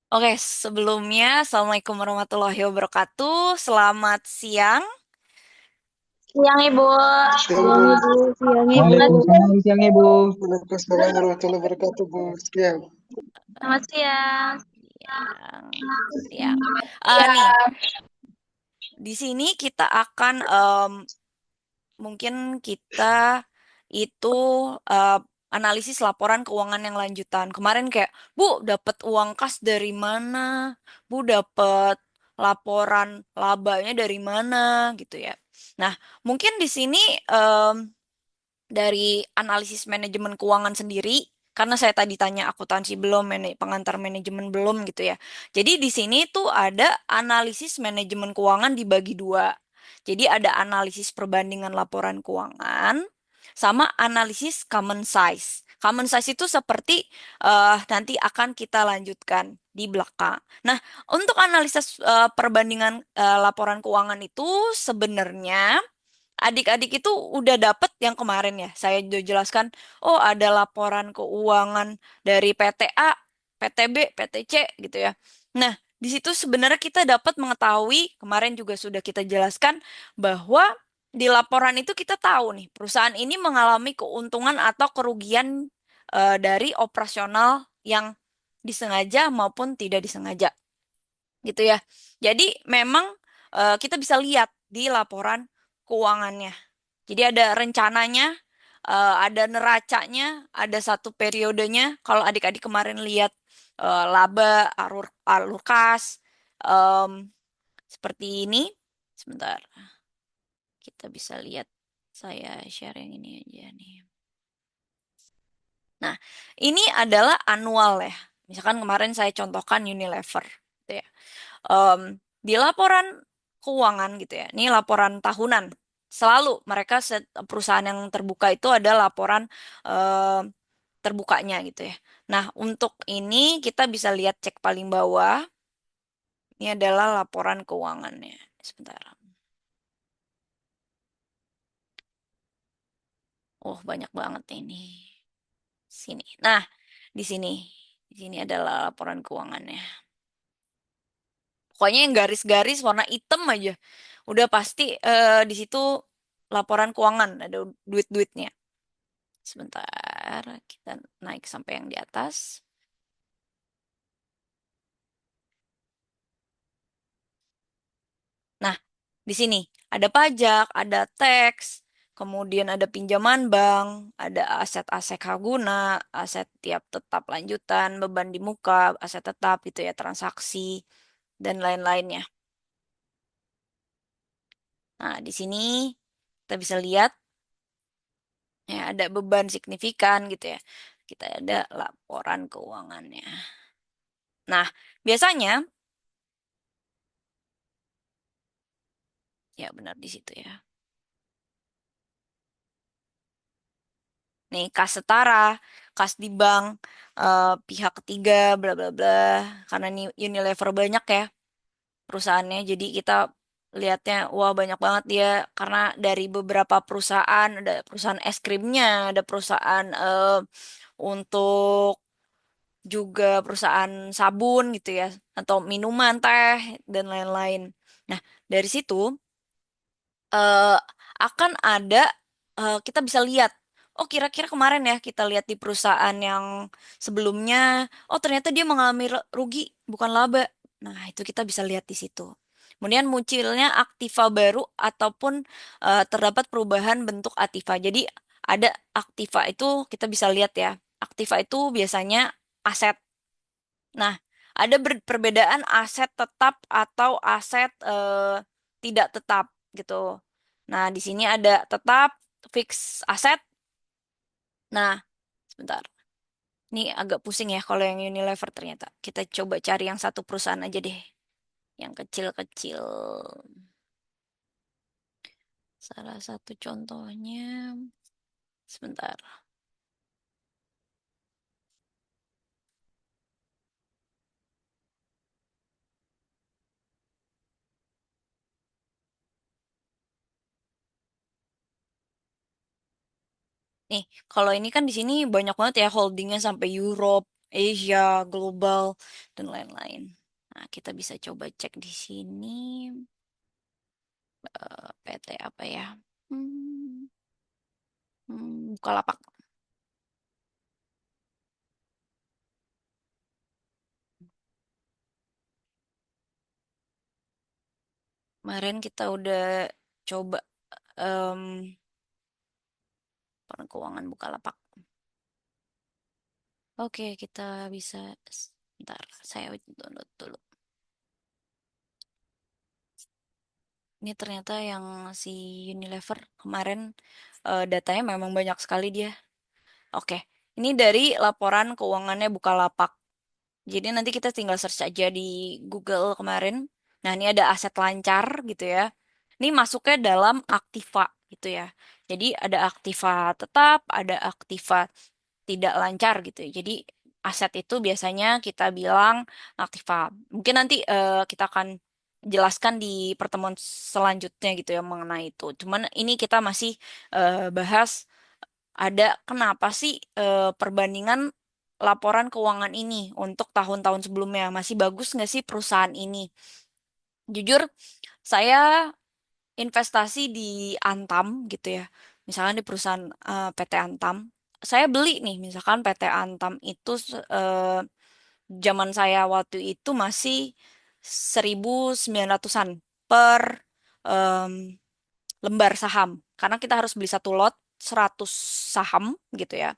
Oke, sebelumnya Assalamualaikum warahmatullahi wabarakatuh. Selamat siang. Siang Ibu, Siang siang Bu, Ibu, siang Ibu. Waalaikumsalam siang Ibu. Waalaikumsalam warahmatullahi wabarakatuh Bu. Siang. Selamat siang. Siang, siang. Nih, Siang. di sini kita akan mungkin kita itu eh, analisis laporan keuangan yang lanjutan. Kemarin kayak, Bu, dapat uang kas dari mana? Bu, dapat laporan labanya dari mana? Gitu ya. Nah, mungkin di sini dari analisis manajemen keuangan sendiri, karena saya tadi tanya akuntansi belum, pengantar manajemen belum gitu ya. Jadi di sini tuh ada analisis manajemen keuangan dibagi dua. Jadi ada analisis perbandingan laporan keuangan sama analisis common size. Common size itu seperti nanti akan kita lanjutkan di belakang. Nah, untuk analisis perbandingan laporan keuangan itu sebenarnya adik-adik itu udah dapet yang kemarin ya. Saya udah jelaskan, oh ada laporan keuangan dari PT A, PT B, PT C gitu ya. Nah, di situ sebenarnya kita dapat mengetahui, kemarin juga sudah kita jelaskan, bahwa di laporan itu kita tahu nih, perusahaan ini mengalami keuntungan atau kerugian dari operasional yang disengaja maupun tidak disengaja gitu ya. Jadi memang kita bisa lihat di laporan keuangannya. Jadi ada rencananya, ada neracanya, ada satu periodenya. Kalau adik-adik kemarin lihat laba, alur kas, em, seperti ini. Sebentar, kita bisa lihat. Saya share yang ini aja nih. Nah, ini adalah annual ya. Misalkan kemarin saya contohkan Unilever. Gitu ya. Di laporan keuangan gitu ya. Ini laporan tahunan. Selalu mereka perusahaan yang terbuka itu ada laporan em, terbukanya gitu ya. Nah, untuk ini kita bisa lihat cek paling bawah. Ini adalah laporan keuangannya. Sebentar. Oh, banyak banget ini. Sini. Nah, di sini. Di sini adalah laporan keuangannya. Pokoknya yang garis-garis warna hitam aja. Udah pasti di situ laporan keuangan, ada duit-duitnya. Sebentar, kita naik sampai yang di atas. Nah, di sini ada pajak, ada teks, kemudian ada pinjaman bank, ada aset-aset guna, aset tiap tetap lanjutan, beban di muka, aset tetap gitu ya, transaksi, dan lain-lainnya. Nah, di sini kita bisa lihat ya ada beban signifikan gitu ya. Kita ada laporan keuangannya. Nah, biasanya ya benar di situ ya. Nih, kas setara, kas di bank, pihak ketiga, bla bla bla. Karena ini Unilever banyak ya perusahaannya, jadi kita lihatnya, wah banyak banget dia. Karena dari beberapa perusahaan, ada perusahaan es krimnya, ada perusahaan untuk juga perusahaan sabun gitu ya, atau minuman, teh, dan lain-lain. Nah, dari situ eh, akan ada kita bisa lihat oh kira-kira kemarin ya kita lihat di perusahaan yang sebelumnya oh ternyata dia mengalami rugi bukan laba. Nah, itu kita bisa lihat di situ. Kemudian munculnya aktiva baru ataupun terdapat perubahan bentuk aktiva. Jadi ada aktiva itu kita bisa lihat ya. Aktiva itu biasanya aset. Nah, ada perbedaan aset tetap atau aset tidak tetap gitu. Nah, di sini ada tetap, fix aset. Nah, sebentar. Ini agak pusing ya kalau yang Unilever ternyata. Kita coba cari yang satu perusahaan aja deh. Yang kecil-kecil. Salah satu contohnya, sebentar. Nih, kalau ini kan di sini banyak banget ya holdingnya sampai Europe. Asia, global, dan lain-lain. Nah, kita bisa coba cek di sini PT apa ya? Hmm, Bukalapak. Kemarin kita udah coba em laporan keuangan Bukalapak. Oke, kita bisa. Bentar, saya download dulu. Ini ternyata yang si Unilever kemarin datanya memang banyak sekali dia. Oke, ini dari laporan keuangannya Bukalapak. Jadi nanti kita tinggal search aja di Google kemarin. Nah, ini ada aset lancar gitu ya. Ini masuknya dalam aktiva gitu ya. Jadi ada aktiva tetap, ada aktiva tidak lancar gitu ya. Jadi aset itu biasanya kita bilang aktiva. Mungkin nanti kita akan jelaskan di pertemuan selanjutnya gitu ya mengenai itu. Cuman ini kita masih bahas ada kenapa sih perbandingan laporan keuangan ini untuk tahun-tahun sebelumnya masih bagus nggak sih perusahaan ini? Jujur, saya investasi di Antam gitu ya. Misalkan di perusahaan PT Antam, saya beli nih, misalkan PT Antam itu zaman saya waktu itu masih 1.900-an per em, lembar saham. Karena kita harus beli satu lot 100 saham gitu ya.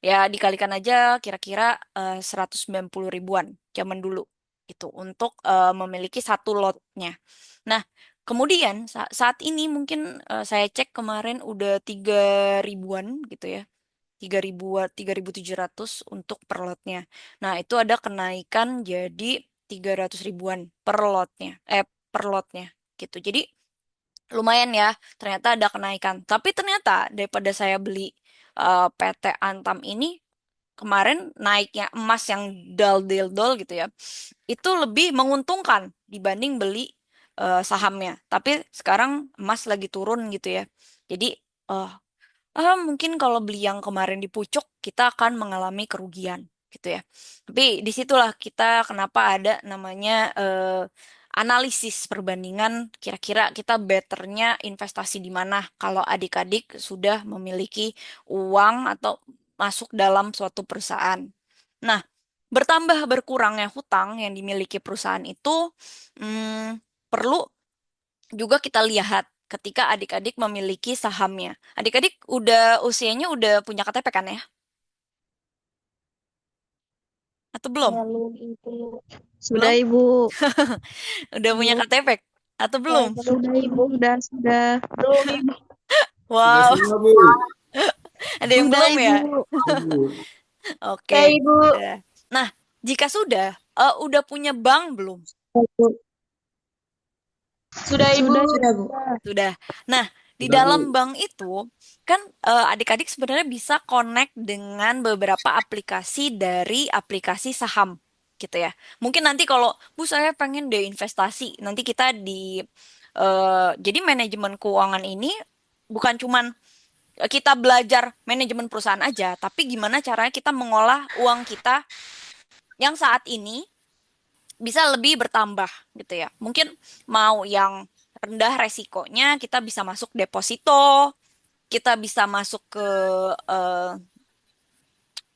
Ya dikalikan aja kira-kira 190 ribuan zaman dulu itu untuk memiliki satu lotnya. Nah, kemudian saat ini mungkin saya cek kemarin udah 3 ribuan gitu ya. 3 ribuan, 3.700 untuk per lotnya. Nah, itu ada kenaikan jadi 300 ribuan per lotnya. Per lotnya gitu. Jadi lumayan ya, ternyata ada kenaikan. Tapi ternyata daripada saya beli PT Antam ini kemarin naiknya emas yang dal gitu ya, itu lebih menguntungkan dibanding beli sahamnya. Tapi sekarang emas lagi turun gitu ya. Jadi eh mungkin kalau beli yang kemarin di pucuk, kita akan mengalami kerugian gitu ya. Tapi disitulah kita kenapa ada namanya analisis perbandingan kira-kira kita betternya investasi di mana kalau adik-adik sudah memiliki uang atau masuk dalam suatu perusahaan. Nah, bertambah berkurangnya hutang yang dimiliki perusahaan itu perlu juga kita lihat ketika adik-adik memiliki sahamnya. Adik-adik usianya udah punya KTP kan ya? Atau belum? Lalu itu sudah Belum? Ibu. Udah punya Ibu. KTP atau belum? Sudah Ibu, sudah. Belum Ibu. Sudah Wow, semua, Bu. ada yang Sudah belum ya? Ibu. Bu. Oke, Sudah Ibu. udah. Nah, jika sudah, udah punya bank belum? Sudah Ibu. Sudah Bu. Sudah. Nah, di Sudah, dalam Bu. bank itu kan adik-adik sebenarnya bisa connect dengan beberapa aplikasi dari aplikasi saham gitu ya. Mungkin nanti kalau Bu saya pengen deh investasi, nanti kita jadi manajemen keuangan ini bukan cuman kita belajar manajemen perusahaan aja, tapi gimana caranya kita mengolah uang kita yang saat ini bisa lebih bertambah gitu ya. Mungkin mau yang rendah resikonya kita bisa masuk deposito, kita bisa masuk ke eh,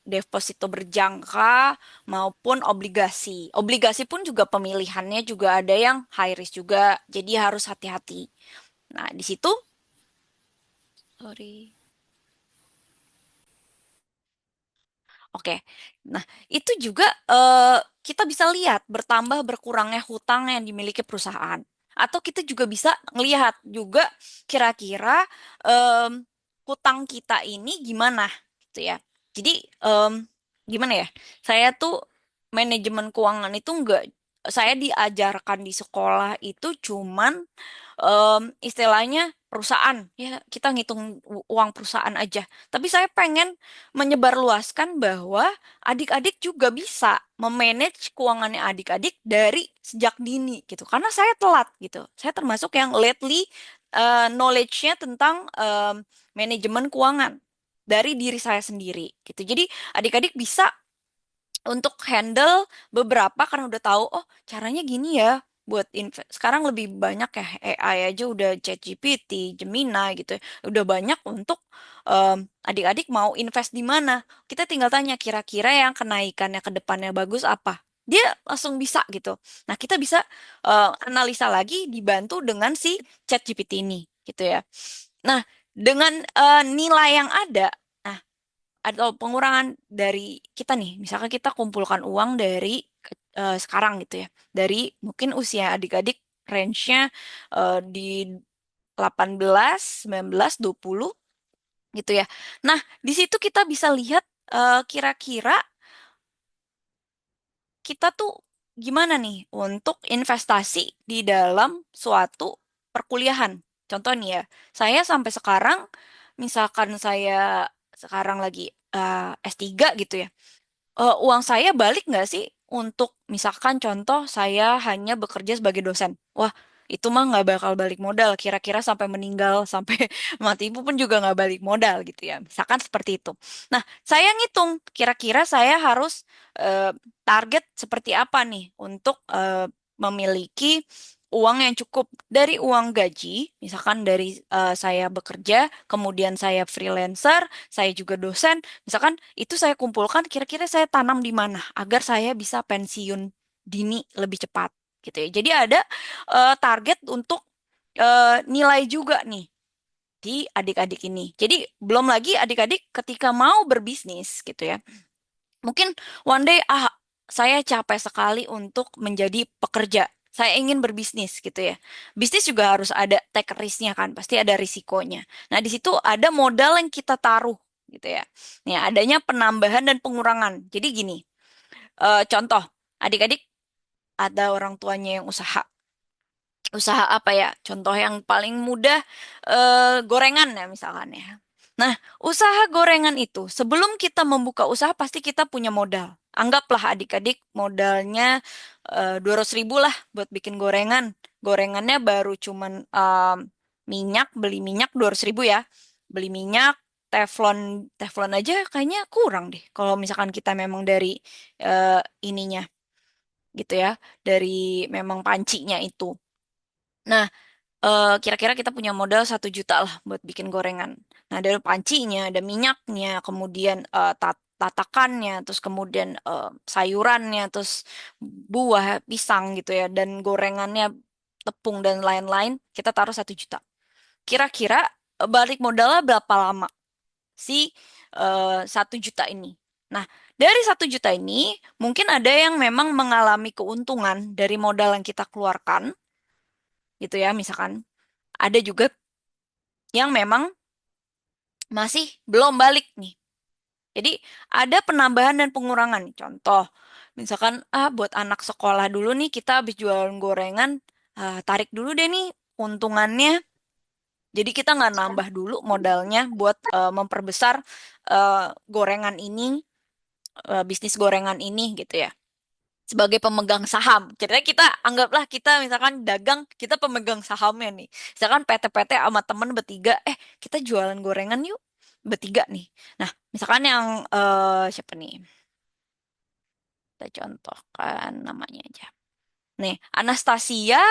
deposito berjangka maupun obligasi. Obligasi pun juga pemilihannya juga ada yang high risk juga, jadi harus hati-hati. Nah, di situ, sorry. Oke, nah itu juga kita bisa lihat bertambah berkurangnya hutang yang dimiliki perusahaan. Atau kita juga bisa ngelihat juga kira-kira em, hutang kita ini gimana gitu ya. Jadi em, gimana ya? Saya tuh manajemen keuangan itu enggak, saya diajarkan di sekolah itu cuman istilahnya perusahaan ya kita ngitung uang perusahaan aja. Tapi saya pengen menyebarluaskan bahwa adik-adik juga bisa memanage keuangannya adik-adik dari sejak dini gitu. Karena saya telat gitu. Saya termasuk yang lately knowledge-nya tentang manajemen keuangan dari diri saya sendiri gitu. Jadi adik-adik bisa untuk handle beberapa karena udah tahu oh caranya gini ya buat invest. Sekarang lebih banyak ya AI aja udah ChatGPT, Gemini gitu ya. Udah banyak untuk adik-adik mau invest di mana. Kita tinggal tanya kira-kira yang kenaikannya ke depannya bagus apa. Dia langsung bisa gitu. Nah, kita bisa analisa lagi dibantu dengan si ChatGPT ini gitu ya. Nah, dengan nilai yang ada, nah atau pengurangan dari kita nih, misalkan kita kumpulkan uang dari sekarang gitu ya, dari mungkin usia adik-adik range-nya di 18, 19, 20 gitu ya. Nah, di situ kita bisa lihat kira-kira kita tuh gimana nih untuk investasi di dalam suatu perkuliahan. Contoh nih ya, saya sampai sekarang, misalkan saya sekarang lagi S3 gitu ya, uang saya balik nggak sih untuk misalkan contoh saya hanya bekerja sebagai dosen. Wah, itu mah nggak bakal balik modal. Kira-kira sampai meninggal, sampai mati pun juga nggak balik modal gitu ya. Misalkan seperti itu. Nah, saya ngitung kira-kira saya harus eh, target seperti apa nih untuk memiliki uang yang cukup dari uang gaji, misalkan dari saya bekerja, kemudian saya freelancer, saya juga dosen. Misalkan itu saya kumpulkan, kira-kira saya tanam di mana agar saya bisa pensiun dini lebih cepat gitu ya. Jadi ada target untuk nilai juga nih di adik-adik ini. Jadi belum lagi adik-adik ketika mau berbisnis gitu ya. Mungkin one day saya capek sekali untuk menjadi pekerja. Saya ingin berbisnis gitu ya. Bisnis juga harus ada take risk-nya kan, pasti ada risikonya. Nah, di situ ada modal yang kita taruh gitu ya. Nih, adanya penambahan dan pengurangan. Jadi gini, contoh, adik-adik ada orang tuanya yang usaha. Usaha apa ya? Contoh yang paling mudah, gorengan ya misalkan ya. Nah, usaha gorengan itu, sebelum kita membuka usaha pasti kita punya modal. Anggaplah adik-adik modalnya 200 ribu lah buat bikin gorengan. Gorengannya baru cuman minyak, beli minyak 200 ribu ya. Beli minyak, teflon, teflon aja kayaknya kurang deh. Kalau misalkan kita memang dari eh, ininya gitu ya, dari memang pancinya itu. Nah, kira-kira kita punya modal 1 juta lah buat bikin gorengan. Nah, dari pancinya, ada minyaknya, kemudian tatakannya, terus kemudian sayurannya, terus buah, pisang gitu ya, dan gorengannya, tepung dan lain-lain, kita taruh 1 juta. Kira-kira balik modalnya berapa lama si 1 juta ini? Nah, dari 1 juta ini, mungkin ada yang memang mengalami keuntungan dari modal yang kita keluarkan, gitu ya, misalkan ada juga yang memang masih belum balik nih. Jadi ada penambahan dan pengurangan. Contoh, misalkan buat anak sekolah dulu nih kita habis jualan gorengan, tarik dulu deh nih untungannya. Jadi kita nggak nambah dulu modalnya buat memperbesar gorengan ini, bisnis gorengan ini gitu ya. Sebagai pemegang saham. Jadi kita anggaplah kita misalkan dagang, kita pemegang sahamnya nih. Misalkan PT-PT sama temen bertiga, kita jualan gorengan yuk. Bertiga nih. Nah, misalkan yang siapa nih? Kita contohkan namanya aja. Nih, Anastasia,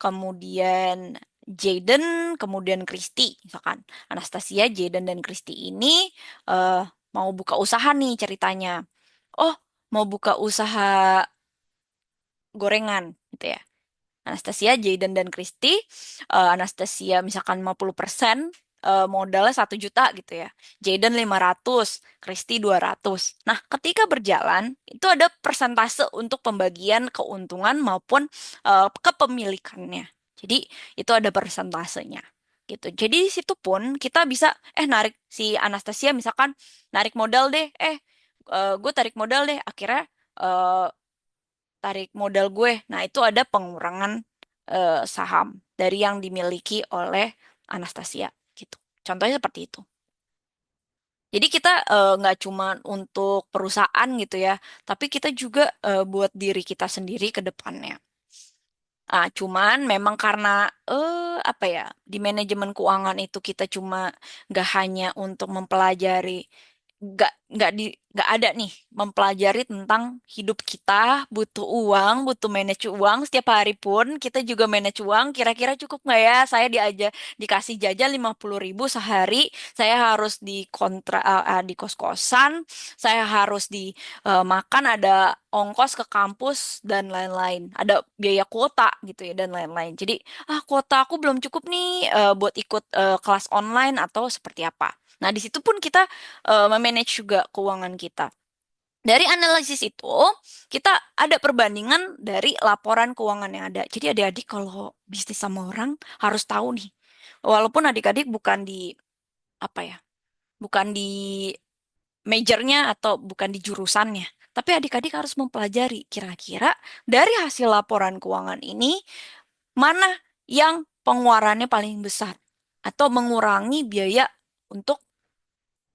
kemudian Jaden, kemudian Christy, misalkan. Anastasia, Jaden, dan Christy ini eh, mau buka usaha nih ceritanya. Oh, mau buka usaha gorengan gitu ya. Anastasia, Jaden, dan Christy. Anastasia misalkan 50%, modalnya 1 juta gitu ya. Jaden 500, Christy 200. Nah, ketika berjalan, itu ada persentase untuk pembagian keuntungan maupun kepemilikannya. Jadi, itu ada persentasenya. Gitu. Jadi di situ pun kita bisa narik si Anastasia misalkan narik modal deh, gue tarik modal deh, akhirnya eh, tarik modal gue. Nah, itu ada pengurangan saham dari yang dimiliki oleh Anastasia gitu. Contohnya seperti itu. Jadi kita nggak cuma untuk perusahaan gitu ya, tapi kita juga buat diri kita sendiri ke depannya. Cuman memang karena apa ya, di manajemen keuangan itu kita cuma nggak hanya untuk mempelajari, nggak nggak ada nih mempelajari tentang hidup kita, butuh uang, butuh manage uang setiap hari pun kita juga manage uang. Kira-kira cukup nggak ya? Saya dikasih jajan 50.000 sehari, saya harus di kos-kosan, saya harus di makan, ada ongkos ke kampus dan lain-lain, ada biaya kuota gitu ya dan lain-lain. Jadi kuota aku belum cukup nih buat ikut kelas online atau seperti apa. Nah, di situ pun kita memanage juga keuangan kita. Dari analisis itu, kita ada perbandingan dari laporan keuangan yang ada. Jadi adik-adik kalau bisnis sama orang harus tahu nih. Walaupun adik-adik bukan di apa ya, bukan di majornya atau bukan di jurusannya. Tapi adik-adik harus mempelajari kira-kira dari hasil laporan keuangan ini mana yang pengeluarannya paling besar atau mengurangi biaya untuk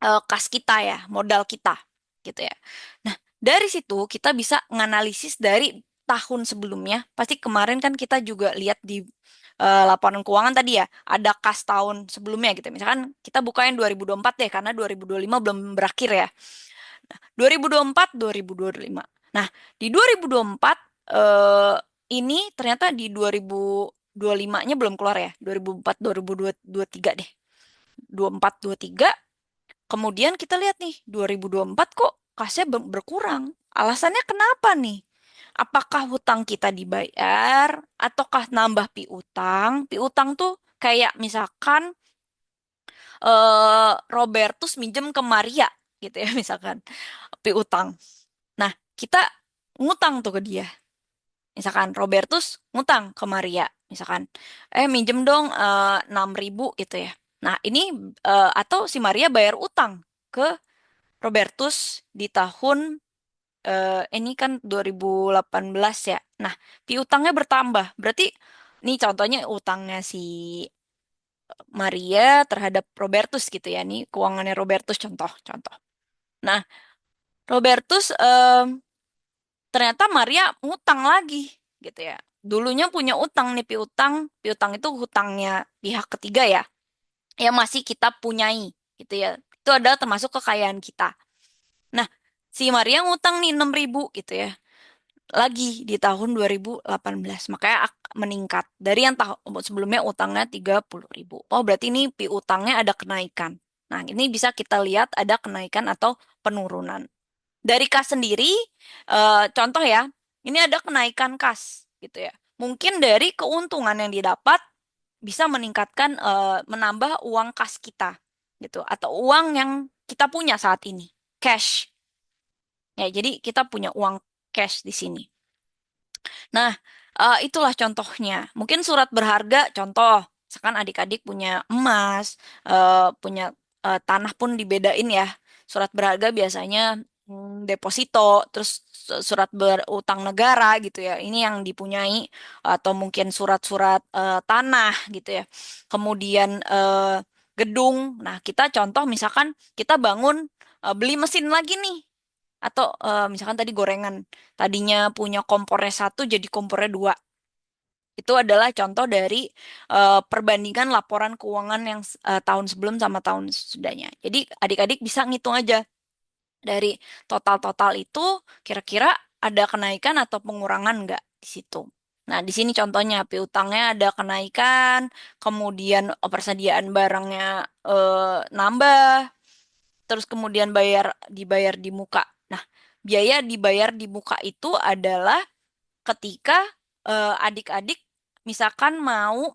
kas kita ya, modal kita gitu ya. Nah, dari situ kita bisa nganalisis dari tahun sebelumnya. Pasti kemarin kan kita juga lihat di laporan keuangan tadi ya, ada kas tahun sebelumnya gitu. Misalkan kita bukain 2024 deh karena 2025 belum berakhir ya. 2024, 2025. Nah, di 2024 ini ternyata di 2025-nya belum keluar ya. 2004, 2023 deh. 24, 23. Kemudian kita lihat nih, 2024 kok kasnya berkurang. Alasannya kenapa nih? Apakah hutang kita dibayar ataukah nambah piutang? Piutang tuh kayak misalkan Robertus minjem ke Maria gitu ya misalkan piutang. Nah, kita ngutang tuh ke dia. Misalkan Robertus ngutang ke Maria, misalkan, minjem dong 6.000 gitu ya. Nah, ini atau si Maria bayar utang ke Robertus di tahun ini kan 2018 ya. Nah, piutangnya bertambah. Berarti ini contohnya utangnya si Maria terhadap Robertus gitu ya. Nih keuangannya Robertus contoh-contoh. Nah, Robertus ternyata Maria ngutang lagi gitu ya. Dulunya punya utang nih piutang, piutang itu hutangnya pihak ketiga ya, yang masih kita punyai gitu ya. Itu adalah termasuk kekayaan kita. Nah, si Maria ngutang nih 6.000 gitu ya. Lagi di tahun 2018. Makanya meningkat. Dari yang tahun sebelumnya utangnya 30.000. Oh, berarti ini piutangnya ada kenaikan. Nah, ini bisa kita lihat ada kenaikan atau penurunan. Dari kas sendiri, contoh ya, ini ada kenaikan kas gitu ya. Mungkin dari keuntungan yang didapat bisa meningkatkan, menambah uang kas kita gitu, atau uang yang kita punya saat ini, cash. Ya, jadi kita punya uang cash di sini. Nah, itulah contohnya. Mungkin surat berharga, contoh, misalkan adik-adik punya emas, punya tanah pun dibedain ya. Surat berharga biasanya deposito, terus surat berutang negara gitu ya. Ini yang dipunyai atau mungkin surat-surat tanah gitu ya. Kemudian gedung. Nah, kita contoh misalkan kita bangun beli mesin lagi nih atau misalkan tadi gorengan, tadinya punya kompornya satu jadi kompornya dua. Itu adalah contoh dari perbandingan laporan keuangan yang tahun sebelum sama tahun sesudahnya. Jadi adik-adik bisa ngitung aja dari total-total itu kira-kira ada kenaikan atau pengurangan nggak di situ. Nah, di sini contohnya piutangnya ada kenaikan, kemudian persediaan barangnya nambah, terus kemudian dibayar di muka. Nah, biaya dibayar di muka itu adalah ketika adik-adik misalkan mau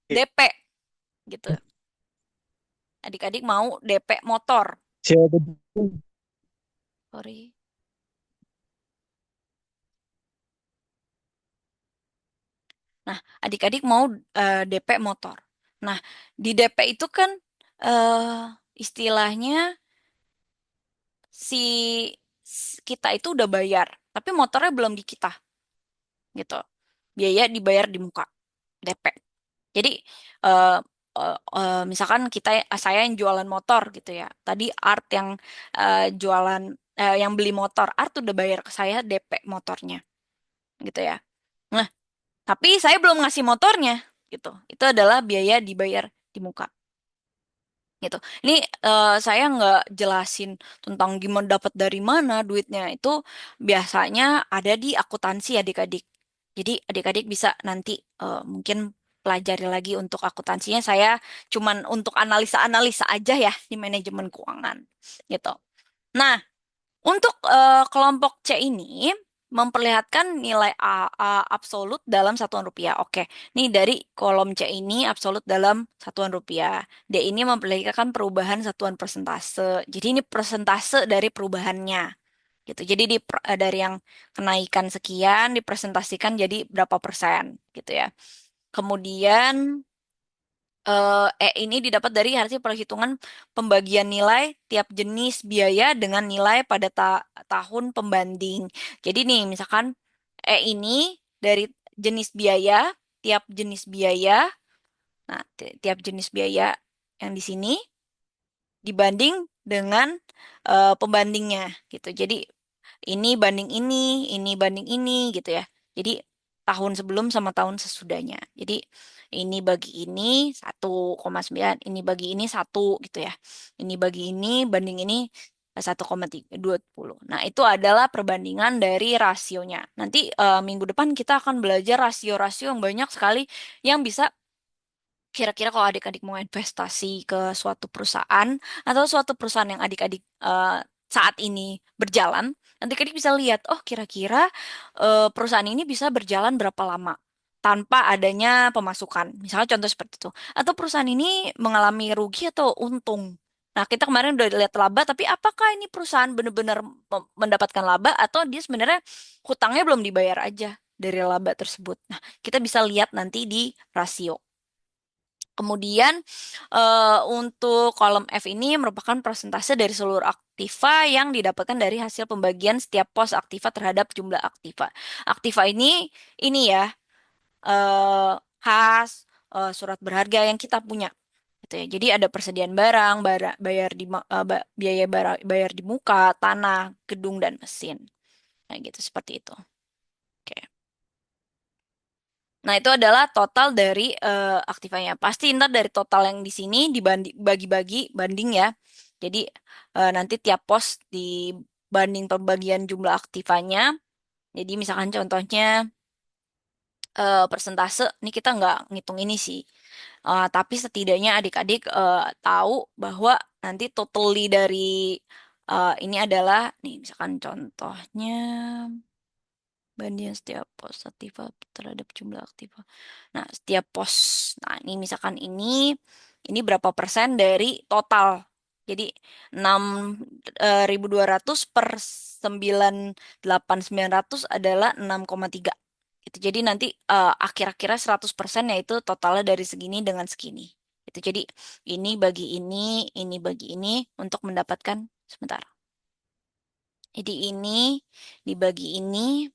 DP gitu. Adik-adik mau DP motor. Siapa? Sorry. Nah, adik-adik mau DP motor. Nah, di DP itu kan istilahnya si kita itu udah bayar, tapi motornya belum di kita gitu. Biaya dibayar di muka DP. Jadi misalkan saya yang jualan motor gitu ya. Tadi Art yang jualan yang beli motor, Art udah bayar ke saya DP motornya gitu ya. Nah, tapi saya belum ngasih motornya gitu. Itu adalah biaya dibayar di muka. gitu. Ini saya nggak jelasin tentang gimana dapat dari mana duitnya. Itu biasanya ada di akuntansi adik-adik. Jadi adik-adik bisa nanti mungkin pelajari lagi untuk akuntansinya. Saya cuman untuk analisa-analisa aja ya di manajemen keuangan gitu. Nah, untuk kelompok C ini memperlihatkan nilai A absolut dalam satuan rupiah. Oke, ini dari kolom C ini absolut dalam satuan rupiah. D ini memperlihatkan perubahan satuan persentase. Jadi ini persentase dari perubahannya gitu. Jadi dari yang kenaikan sekian dipresentasikan jadi berapa persen gitu ya. Kemudian ini didapat dari hasil perhitungan pembagian nilai tiap jenis biaya dengan nilai pada tahun pembanding. Jadi nih, misalkan ini dari jenis biaya, tiap jenis biaya, nah tiap jenis biaya yang di sini dibanding dengan pembandingnya gitu. Jadi ini banding ini gitu ya. Jadi tahun sebelum sama tahun sesudahnya. Jadi ini bagi ini 1,9, ini bagi ini 1 gitu ya. Ini bagi ini banding ini 1,20. Nah, itu adalah perbandingan dari rasionya. Nanti minggu depan kita akan belajar rasio-rasio yang banyak sekali yang bisa kira-kira kalau adik-adik mau investasi ke suatu perusahaan atau suatu perusahaan yang adik-adik saat ini berjalan, nanti adik bisa lihat, oh kira-kira perusahaan ini bisa berjalan berapa lama tanpa adanya pemasukan. Misalnya contoh seperti itu. Atau perusahaan ini mengalami rugi atau untung. Nah, kita kemarin udah lihat laba, tapi apakah ini perusahaan benar-benar mendapatkan laba atau dia sebenarnya hutangnya belum dibayar aja dari laba tersebut. Nah, kita bisa lihat nanti di rasio. Kemudian untuk kolom F ini merupakan persentase dari seluruh aktiva yang didapatkan dari hasil pembagian setiap pos aktiva terhadap jumlah aktiva. Aktiva ini ya khas surat berharga yang kita punya gitu ya. Jadi ada persediaan barang, bayar di biaya bayar di muka, tanah, gedung dan mesin. Nah, gitu seperti itu. Oke. Nah, itu adalah total dari aktivanya. Pasti ntar dari total yang di sini dibanding bagi-bagi banding ya. Jadi nanti tiap pos dibanding pembagian jumlah aktivanya. Jadi misalkan contohnya persentase, ini kita nggak ngitung ini sih. Tapi setidaknya adik-adik tahu bahwa nanti totally dari ini adalah, nih misalkan contohnya banding setiap pos aktiva terhadap jumlah aktiva. Nah, setiap pos, nah ini misalkan ini berapa persen dari total. Jadi 6.200 per 9.800 adalah 6,3. Itu jadi nanti akhir-akhirnya 100% yaitu totalnya dari segini dengan segini. Itu jadi ini bagi ini untuk mendapatkan sebentar. Jadi ini dibagi ini.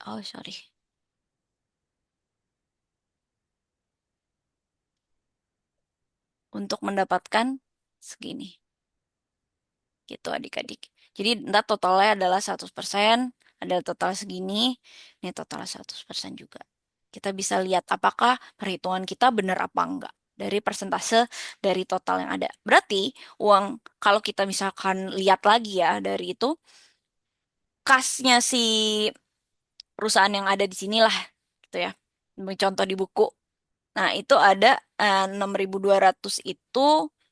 Oh, sorry. Untuk mendapatkan segini. Gitu adik-adik. Jadi ntar totalnya adalah 100%, ada total segini, ini total 100% juga. Kita bisa lihat apakah perhitungan kita benar apa enggak dari persentase dari total yang ada. Berarti uang, kalau kita misalkan lihat lagi ya dari itu, kasnya si perusahaan yang ada di sinilah gitu ya. Contoh di buku. Nah, itu ada 6.200 itu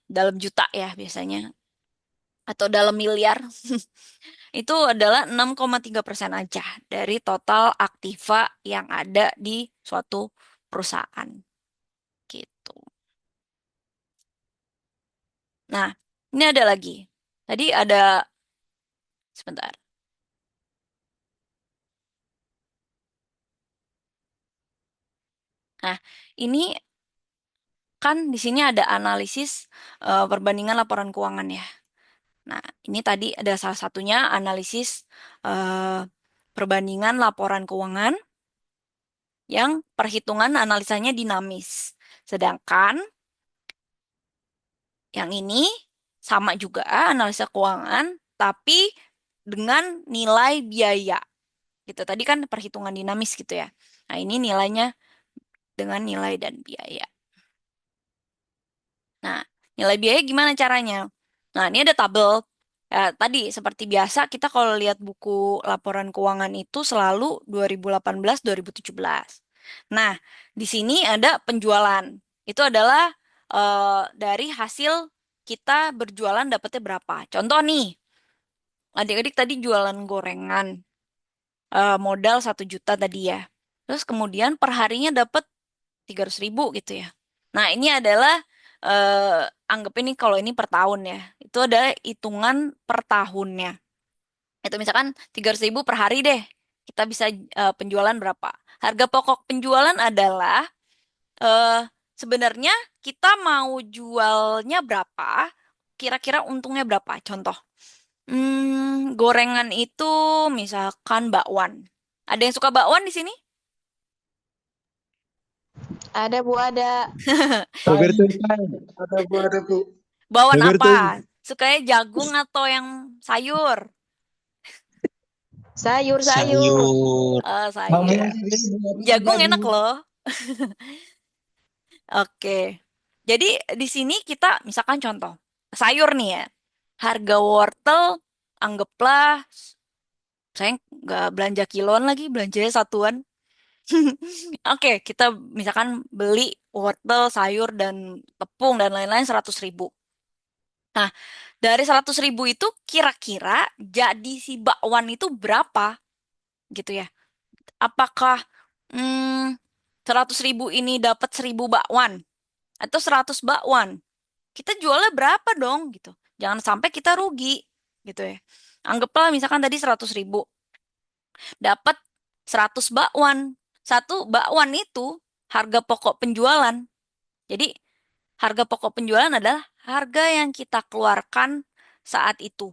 dalam juta ya biasanya atau dalam miliar. Itu adalah 6,3% aja dari total aktiva yang ada di suatu perusahaan gitu. Nah, ini ada lagi. Tadi ada sebentar. Nah, ini kan di sini ada analisis perbandingan laporan keuangan ya. Nah, ini tadi ada salah satunya analisis eh, perbandingan laporan keuangan yang perhitungan analisanya dinamis. Sedangkan yang ini sama juga analisa keuangan, tapi dengan nilai biaya. Gitu. Tadi kan perhitungan dinamis gitu ya. Nah, ini nilainya dengan nilai dan biaya. Nah, nilai biaya gimana caranya? Nah, ini ada tabel. Ya, tadi seperti biasa kita kalau lihat buku laporan keuangan itu selalu 2018-2017. Nah, di sini ada penjualan. Itu adalah dari hasil kita berjualan dapatnya berapa. Contoh nih, adik-adik tadi jualan gorengan, modal 1 juta tadi ya. Terus kemudian per harinya dapat 300.000 gitu ya. Nah, ini adalah anggap ini kalau ini per tahun ya. Itu adalah hitungan per tahunnya. Itu misalkan 300.000 per hari deh. Kita bisa penjualan berapa? Harga pokok penjualan adalah eh, sebenarnya kita mau jualnya berapa? Kira-kira untungnya berapa? Contoh, gorengan itu misalkan bakwan. Ada yang suka bakwan di sini? Ada Bu, ada. Roberto, Ada Bu. Bakwan Roberto, apa? Sukanya jagung atau yang sayur? Sayur. sayur. Sayur. Jagung enak loh. Oke. Jadi di sini kita misalkan contoh sayur nih ya. Harga wortel anggaplah saya nggak belanja kiloan lagi, belanjanya satuan. Oke, kita misalkan beli wortel, sayur, dan tepung dan lain-lain 100.000. Nah, dari 100.000 itu kira-kira jadi si bakwan itu berapa gitu ya? Apakah 100.000 ini dapat 1.000 bakwan atau 100 bakwan? Kita jualnya berapa dong gitu? Jangan sampai kita rugi gitu ya. Anggaplah misalkan tadi 100.000 dapat 100 bakwan. Satu bakwan itu harga pokok penjualan. Jadi harga pokok penjualan adalah harga yang kita keluarkan saat itu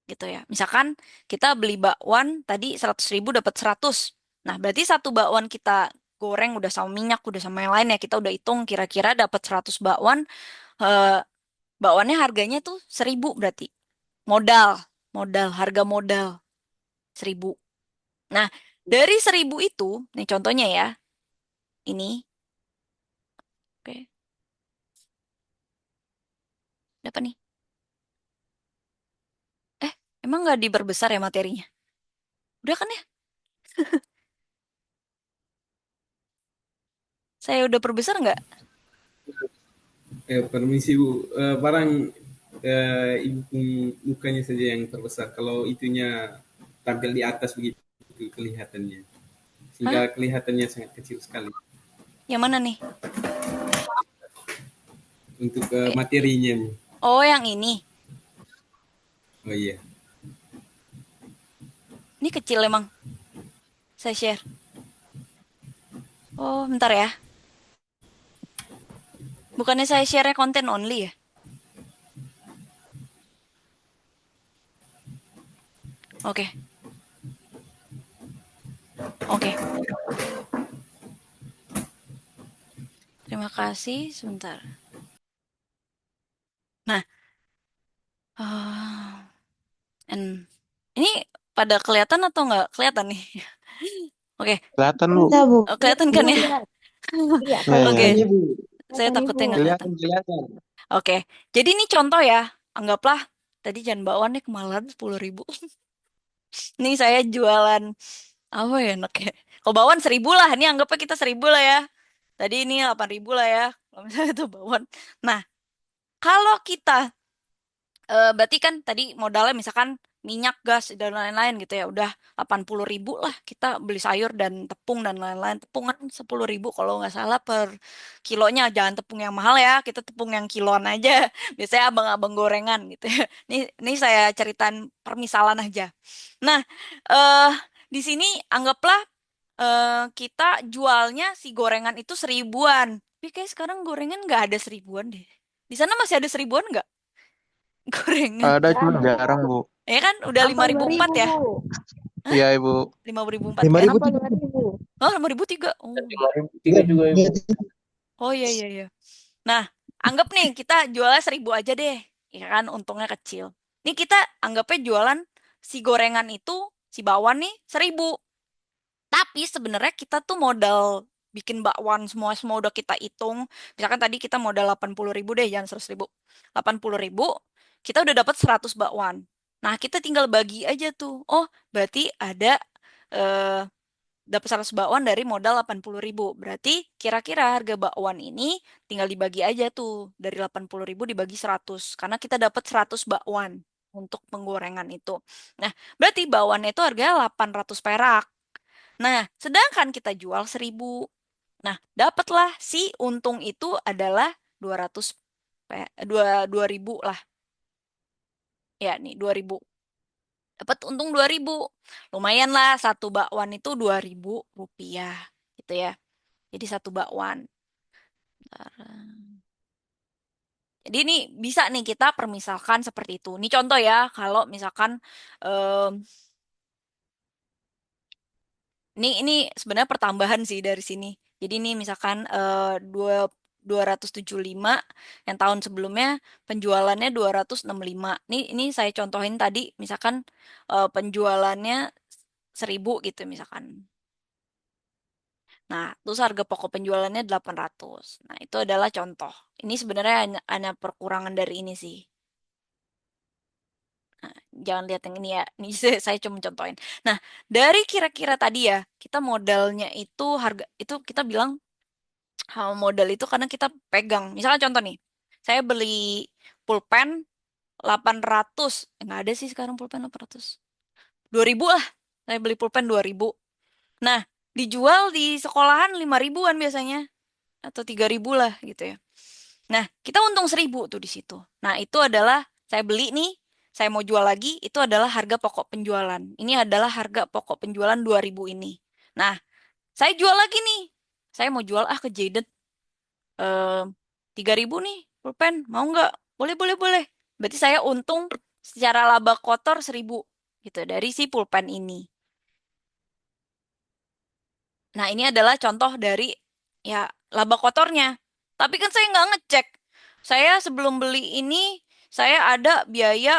gitu ya. Misalkan kita beli bakwan tadi 100.000 dapat 100. Nah, berarti satu bakwan kita goreng udah sama minyak, udah sama yang lain ya. Kita udah hitung kira-kira dapat 100 bakwan. eh, Bakwannya harganya tuh 1.000 berarti. Modal, harga modal 1.000. Nah, dari 1.000 itu, nih contohnya ya, ini, oke, apa nih? Emang nggak diperbesar ya materinya? Udah kan ya? Saya udah perbesar nggak? Permisi Bu, barang ibu mukanya saja yang terbesar. Kalau itunya tampil di atas begitu kelihatannya, Hah? sehingga kelihatannya sangat kecil sekali Yang mana nih? untuk Eh, materinya Bu. Oh, yang ini. Oh iya, Ini kecil emang. Saya share. Oh, bentar ya. Bukannya saya share konten only ya? Oke, oke. Terima kasih. Sebentar. Nah, ah, ini pada kelihatan atau nggak kelihatan nih? Oke, Kelihatan lu. Bisa Bu. kelihatan kan ya? Iya, Ya, ya, Oke, ya. Ini Bu. saya kelihatan takutnya Ibu. nggak kelihatan. Kelihatan. Oke, jadi ini contoh ya. Anggaplah tadi jangan bakwannya kemahalan 10.000. Ini saya jualan apa ya enak ya? Kalau bakwan 1.000 lah. Ini anggapnya kita 1.000 lah ya. Tadi ini 8.000 lah ya. Kalau misalnya itu bakwan. Nah, kalau kita berarti kan tadi modalnya misalkan minyak, gas, dan lain-lain gitu ya. Udah 80.000 lah kita beli sayur dan tepung dan lain-lain. Tepung kan 10.000 kalau nggak salah per kilonya. Jangan tepung yang mahal ya. Kita tepung yang kiloan aja. Biasanya abang-abang gorengan gitu ya. Ini saya ceritain permisalan aja. Nah, eh di sini anggaplah kita jualnya si gorengan itu 1.000-an. Tapi kayak sekarang gorengan nggak ada 1.000-an deh. Di sana masih ada 1.000-an nggak gorengan? Ada cuma Ada. jarang, Bu. Ya kan udah lima Apa ribu 5.000 empat ya? Bu? Hah? Iya, Ibu. 5.004 Lima kan? ribu Apa 5.000? Oh, 5.000 tiga. Oh. 5.003 juga, Ibu. Oh iya iya iya. Nah, anggap nih kita jualnya 1.000 aja deh. Ya kan untungnya kecil. Nih kita anggapnya jualan si gorengan itu, si bawang nih 1.000. Tapi sebenarnya kita tuh modal bikin bakwan semua udah kita hitung. Misalkan tadi kita modal 80.000 deh, jangan 100.000. 80.000, kita udah dapat 100 bakwan. Nah, kita tinggal bagi aja tuh. Oh, berarti ada eh, dapat 100 bakwan dari modal 80.000. Berarti kira-kira harga bakwan ini tinggal dibagi aja tuh. Dari 80.000 dibagi 100. Karena kita dapat 100 bakwan untuk penggorengan itu. Nah, berarti bakwannya itu harganya 800 perak. Nah, sedangkan kita jual 1.000. Nah, dapatlah si untung itu adalah 2.000 lah. Ya, nih 2.000. Dapat untung 2.000. Lumayan lah, satu bakwan itu 2.000 rupiah. Gitu ya. Jadi satu bakwan. Jadi ini bisa nih kita permisalkan seperti itu. Ini contoh ya, kalau misalkan ini sebenarnya pertambahan sih dari sini. Jadi ini misalkan 275, yang tahun sebelumnya penjualannya 265. Ini saya contohin tadi, misalkan penjualannya 1.000 gitu misalkan. Nah, terus harga pokok penjualannya 800. Nah, itu adalah contoh. Ini sebenarnya hanya perkurangan dari ini sih. Nah, jangan lihat yang ini ya. Ini saya cuma contohin. Nah, dari kira-kira tadi ya, kita modalnya itu harga itu kita bilang modal itu karena kita pegang. Misalnya contoh nih, saya beli pulpen 800. Nggak ada sih sekarang pulpen 800. 2.000 lah. Saya beli pulpen 2.000. Nah, dijual di sekolahan 5.000-an biasanya. Atau 3.000 lah gitu ya. Nah, kita untung 1.000 tuh di situ. Nah, itu adalah saya beli nih, saya mau jual lagi, itu adalah harga pokok penjualan. Ini adalah harga pokok penjualan 2.000 ini. Nah, saya jual lagi nih. Saya mau jual ke Jaden. 3.000 nih, pulpen. Mau nggak? Boleh, boleh, boleh. Berarti saya untung secara laba kotor 1.000 gitu dari si pulpen ini. Nah, ini adalah contoh dari ya laba kotornya. Tapi kan saya nggak ngecek. Saya sebelum beli ini, saya ada biaya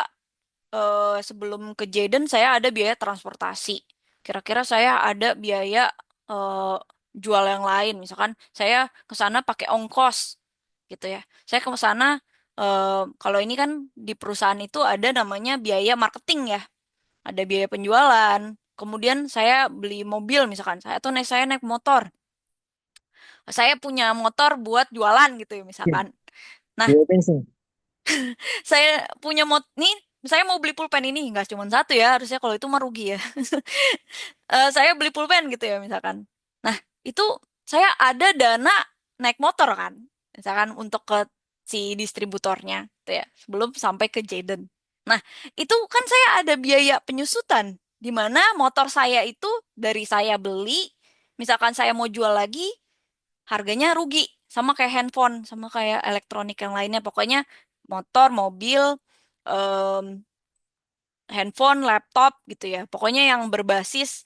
sebelum ke Jaden, saya ada biaya transportasi. Kira-kira saya ada biaya eh, jual yang lain. Misalkan saya ke sana pakai ongkos, gitu ya. Saya ke sana, kalau ini kan di perusahaan itu ada namanya biaya marketing ya. Ada biaya penjualan. Kemudian saya beli mobil misalkan, saya naik motor. Saya punya motor buat jualan gitu ya misalkan. Nah, Iya, bensin. saya punya nih, saya mau beli pulpen ini nggak cuma satu ya, harusnya kalau itu mah rugi ya. Saya beli pulpen gitu ya misalkan. Nah, itu saya ada dana naik motor kan, misalkan untuk ke si distributornya, gitu ya, sebelum sampai ke Jaden. Nah, itu kan saya ada biaya penyusutan, di mana motor saya itu dari saya beli, misalkan saya mau jual lagi, harganya rugi, sama kayak handphone, sama kayak elektronik yang lainnya, pokoknya motor, mobil, em, handphone, laptop gitu ya. Pokoknya yang berbasis